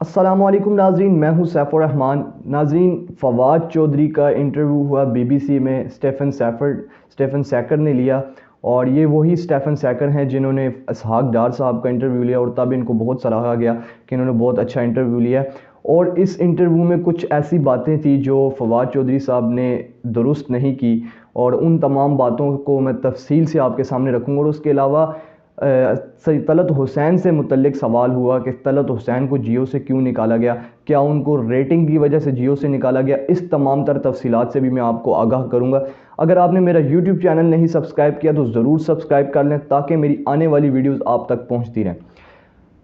السلام علیکم ناظرین، میں ہوں سیف الرحمان۔ ناظرین، فواد چودھری کا انٹرویو ہوا بی بی سی میں، اسٹیفن سیکر نے لیا، اور یہ وہی اسٹیفن سیکر ہیں جنہوں نے اسحاق ڈار صاحب کا انٹرویو لیا، اور تب ان کو بہت سراہا گیا کہ انہوں نے بہت اچھا انٹرویو لیا۔ اور اس انٹرویو میں کچھ ایسی باتیں تھیں جو فواد چودھری صاحب نے درست نہیں کی، اور ان تمام باتوں کو میں تفصیل سے آپ کے سامنے رکھوں گا۔ اور اس کے علاوہ طلعت حسین سے متعلق سوال ہوا کہ طلعت حسین کو جیو سے کیوں نکالا گیا، کیا ان کو ریٹنگ کی وجہ سے جیو سے نکالا گیا؟ اس تمام تر تفصیلات سے بھی میں آپ کو آگاہ کروں گا۔ اگر آپ نے میرا یوٹیوب چینل نہیں سبسکرائب کیا تو ضرور سبسکرائب کر لیں تاکہ میری آنے والی ویڈیوز آپ تک پہنچتی رہیں۔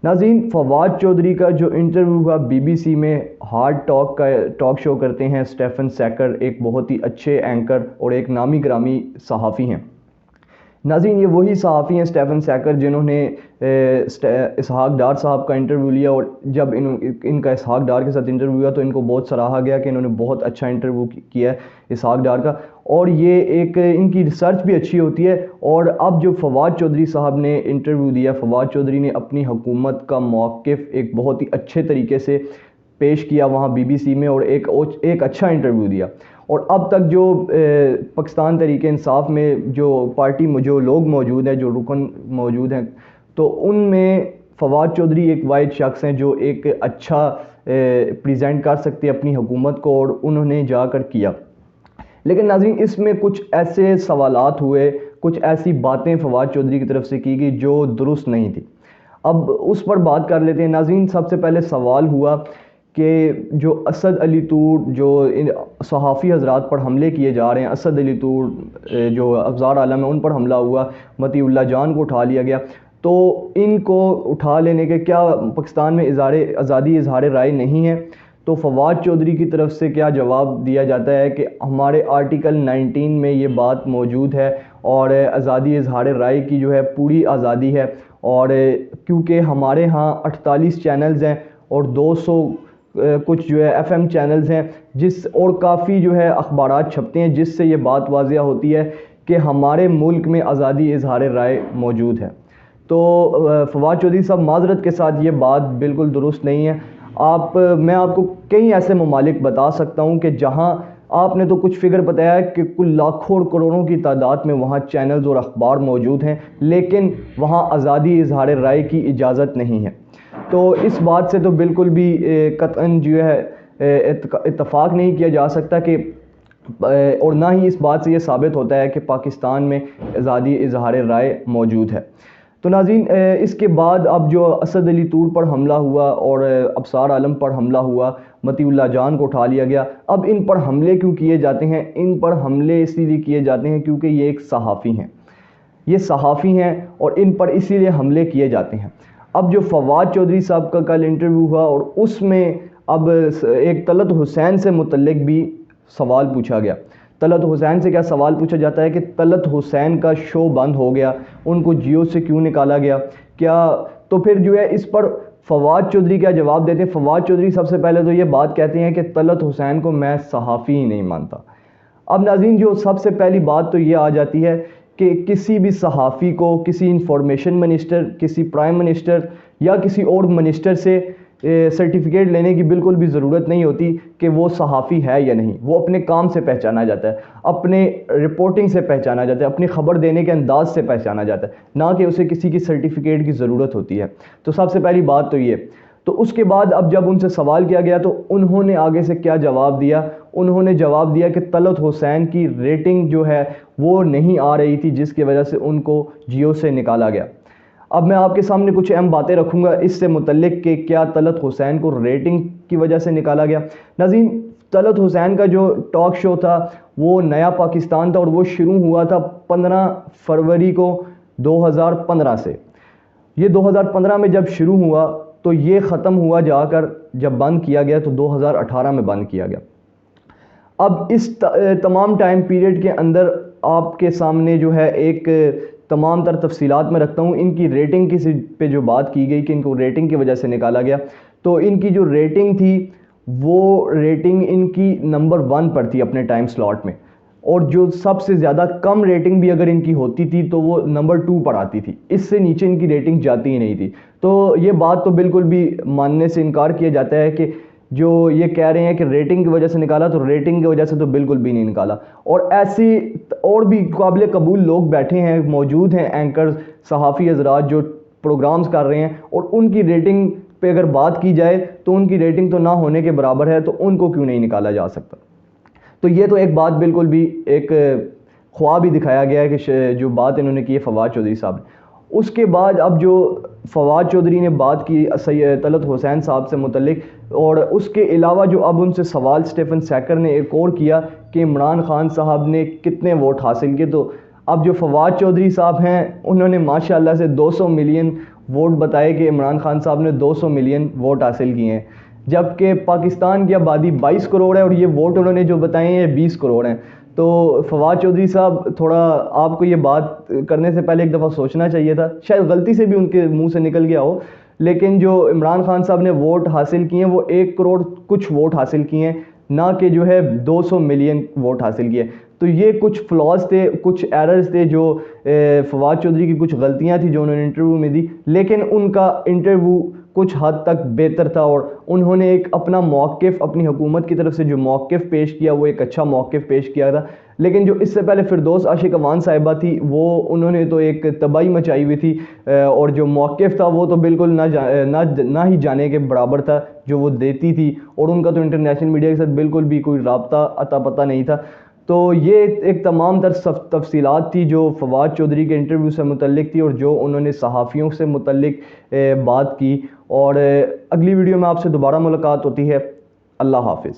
ناظرین، فواد چودھری کا جو انٹرویو ہوا بی بی سی میں، ہارڈ ٹاک کا ٹاک شو کرتے ہیں اسٹیفن سیکر، ایک بہت ہی اچھے اینکر اور ایک نامی گرامی صحافی ہیں۔ ناظرین، یہ وہی صحافی ہیں اسٹیفن سیکر جنہوں نے اسحاق ڈار صاحب کا انٹرویو لیا، اور جب ان کا اسحاق ڈار کے ساتھ انٹرویو ہوا تو ان کو بہت سراہا گیا کہ انہوں نے بہت اچھا انٹرویو کیا ہے اسحاق ڈار کا، اور یہ ایک ان کی ریسرچ بھی اچھی ہوتی ہے۔ اور اب جو فواد چودھری صاحب نے انٹرویو دیا، فواد چودھری نے اپنی حکومت کا موقف ایک بہت ہی اچھے طریقے سے پیش کیا وہاں بی بی سی میں، اور ایک اچھا انٹرویو دیا۔ اور اب تک جو پاکستان تحریک انصاف میں جو پارٹی جو لوگ موجود ہیں، جو رکن موجود ہیں، تو ان میں فواد چودھری ایک واحد شخص ہیں جو ایک اچھا پریزنٹ کر سکتے اپنی حکومت کو، اور انہوں نے جا کر کیا۔ لیکن ناظرین، اس میں کچھ ایسے سوالات ہوئے، کچھ ایسی باتیں فواد چودھری کی طرف سے کی گئی جو درست نہیں تھی۔ اب اس پر بات کر لیتے ہیں۔ ناظرین، سب سے پہلے سوال ہوا کہ جو اسد علی طور، جو صحافی حضرات پر حملے کیے جا رہے ہیں، اسد علی طور جو افزار عالم ہے ان پر حملہ ہوا، مطیع اللہ جان کو اٹھا لیا گیا، تو ان کو اٹھا لینے کے کیا پاکستان میں آزادی اظہار رائے نہیں ہے؟ تو فواد چودھری کی طرف سے کیا جواب دیا جاتا ہے کہ ہمارے آرٹیکل 19 میں یہ بات موجود ہے، اور آزادی اظہار رائے کی جو ہے پوری آزادی ہے، اور کیونکہ ہمارے ہاں 48 چینلز ہیں اور 200 کچھ جو ہے ایف ایم چینلز ہیں، اور کافی جو ہے اخبارات چھپتے ہیں، جس سے یہ بات واضح ہوتی ہے کہ ہمارے ملک میں آزادی اظہار رائے موجود ہے۔ تو فواد چودھری صاحب، معذرت کے ساتھ یہ بات بالکل درست نہیں ہے۔ میں آپ کو کئی ایسے ممالک بتا سکتا ہوں کہ جہاں آپ نے تو کچھ فگر بتایا ہے کہ کل لاکھوں اور کروڑوں کی تعداد میں وہاں چینلز اور اخبار موجود ہیں، لیکن وہاں آزادی اظہار رائے کی اجازت نہیں ہے۔ تو اس بات سے تو بالکل بھی قطعاً جو ہے اتفاق نہیں کیا جا سکتا کہ، اور نہ ہی اس بات سے یہ ثابت ہوتا ہے کہ پاکستان میں آزادی اظہار رائے موجود ہے۔ تو ناظرین، اس کے بعد اب جو اسد علی طور پر حملہ ہوا اور ابصار عالم پر حملہ ہوا، مطیع اللہ جان کو اٹھا لیا گیا۔ اب ان پر حملے کیوں کیے جاتے ہیں؟ ان پر حملے اسی لیے کیے جاتے ہیں کیونکہ یہ ایک صحافی ہیں، یہ صحافی ہیں، اور ان پر اسی لیے حملے کیے جاتے ہیں۔ اب جو فواد چودھری صاحب کا کل انٹرویو ہوا، اور اس میں اب ایک طلعت حسین سے متعلق بھی سوال پوچھا گیا۔ طلعت حسین سے کیا سوال پوچھا جاتا ہے کہ طلعت حسین کا شو بند ہو گیا، ان کو جیو سے کیوں نکالا گیا؟ تو پھر جو ہے اس پر فواد چودھری کیا جواب دیتے ہیں؟ فواد چودھری سب سے پہلے تو یہ بات کہتے ہیں کہ طلعت حسین کو میں صحافی ہی نہیں مانتا۔ اب ناظرین، جو سب سے پہلی بات تو یہ آ جاتی ہے کہ کسی بھی صحافی کو کسی انفارمیشن منسٹر، کسی پرائم منسٹر یا کسی اور منسٹر سے سرٹیفکیٹ لینے کی بالکل بھی ضرورت نہیں ہوتی کہ وہ صحافی ہے یا نہیں۔ وہ اپنے کام سے پہچانا جاتا ہے، اپنے رپورٹنگ سے پہچانا جاتا ہے، اپنی خبر دینے کے انداز سے پہچانا جاتا ہے، نہ کہ اسے کسی کی سرٹیفکیٹ کی ضرورت ہوتی ہے۔ تو سب سے پہلی بات تو یہ۔ تو اس کے بعد اب جب ان سے سوال کیا گیا تو انہوں نے آگے سے کیا جواب دیا؟ انہوں نے جواب دیا کہ طلعت حسین کی ریٹنگ جو ہے وہ نہیں آ رہی تھی، جس کی وجہ سے ان کو جیو سے نکالا گیا۔ اب میں آپ کے سامنے کچھ اہم باتیں رکھوں گا اس سے متعلق کہ کیا طلعت حسین کو ریٹنگ کی وجہ سے نکالا گیا۔ ناظرین، طلعت حسین کا جو ٹاک شو تھا وہ نیا پاکستان تھا، اور وہ شروع ہوا تھا 15 فروری کو 2015 سے۔ یہ 2015 میں جب شروع ہوا تو یہ ختم ہوا جا کر جب بند کیا گیا تو 2018 میں بند کیا گیا۔ اب اس تمام ٹائم پیریڈ کے اندر آپ کے سامنے جو ہے ایک تمام تر تفصیلات میں رکھتا ہوں۔ ان کی ریٹنگ پہ جو بات کی گئی کہ ان کو ریٹنگ کی وجہ سے نکالا گیا، تو ان کی جو ریٹنگ تھی وہ ریٹنگ ان کی نمبر 1 پر تھی اپنے ٹائم سلاٹ میں۔ اور جو سب سے زیادہ کم ریٹنگ بھی اگر ان کی ہوتی تھی تو وہ نمبر 2 پر آتی تھی، اس سے نیچے ان کی ریٹنگ جاتی ہی نہیں تھی. تو یہ بات تو بالکل بھی ماننے سے انکار کیا جاتا ہے کہ جو یہ کہہ رہے ہیں کہ ریٹنگ کی وجہ سے نکالا، تو ریٹنگ کی وجہ سے تو بالکل بھی نہیں نکالا. اور ایسی اور بھی قابل قبول لوگ بیٹھے ہیں، موجود ہیں اینکرز، صحافی حضرات جو پروگرامز کر رہے ہیں، اور ان کی ریٹنگ پہ اگر بات کی جائے تو ان کی ریٹنگ تو نہ ہونے کے برابر ہے، تو ان کو کیوں نہیں نکالا جا سکتا. تو یہ تو ایک بات بالکل بھی ایک خواب ہی دکھایا گیا ہے کہ جو بات انہوں نے کی ہے فواد چودھری صاحب نے. اس کے بعد اب جو فواد چودھری نے بات کی طلعت حسین صاحب سے متعلق، اور اس کے علاوہ جو اب ان سے سوال اسٹیفن سیکر نے ایک اور کیا کہ عمران خان صاحب نے کتنے ووٹ حاصل کیے، تو اب جو فواد چودھری صاحب ہیں انہوں نے ماشاءاللہ سے 200 ملین ووٹ بتائے کہ عمران خان صاحب نے 200 ملین ووٹ حاصل کیے ہیں، جبکہ پاکستان کی آبادی 22 کروڑ ہے اور یہ ووٹ انہوں نے جو بتائے ہیں 20 کروڑ ہیں. تو فواد چودھری صاحب تھوڑا آپ کو یہ بات کرنے سے پہلے ایک دفعہ سوچنا چاہیے تھا، شاید غلطی سے بھی ان کے منہ سے نکل گیا ہو، لیکن جو عمران خان صاحب نے ووٹ حاصل کیے ہیں وہ 1 کروڑ کچھ ووٹ حاصل کیے ہیں، نہ کہ جو ہے 200 ملین ووٹ حاصل کیے. تو یہ کچھ فلاز تھے، کچھ ایررز تھے، جو فواد چودھری کی کچھ غلطیاں تھیں جو انہوں نے انٹرویو میں دی، لیکن ان کا انٹرویو کچھ حد تک بہتر تھا، اور انہوں نے ایک اپنا موقف، اپنی حکومت کی طرف سے جو موقف پیش کیا وہ ایک اچھا موقف پیش کیا تھا. لیکن جو اس سے پہلے فردوس عاشق اوان صاحبہ تھی، وہ انہوں نے تو ایک تباہی مچائی ہوئی تھی، اور جو موقف تھا وہ تو بالکل نہ ہی جانے کے برابر تھا جو وہ دیتی تھی، اور ان کا تو انٹرنیشنل میڈیا کے ساتھ بالکل بھی کوئی رابطہ عطا پتہ نہیں تھا. تو یہ ایک تمام تر تفصیلات تھی جو فواد چودھری کے انٹرویو سے متعلق تھی، اور جو انہوں نے صحافیوں سے متعلق بات کی. اور اگلی ویڈیو میں آپ سے دوبارہ ملاقات ہوتی ہے. اللہ حافظ.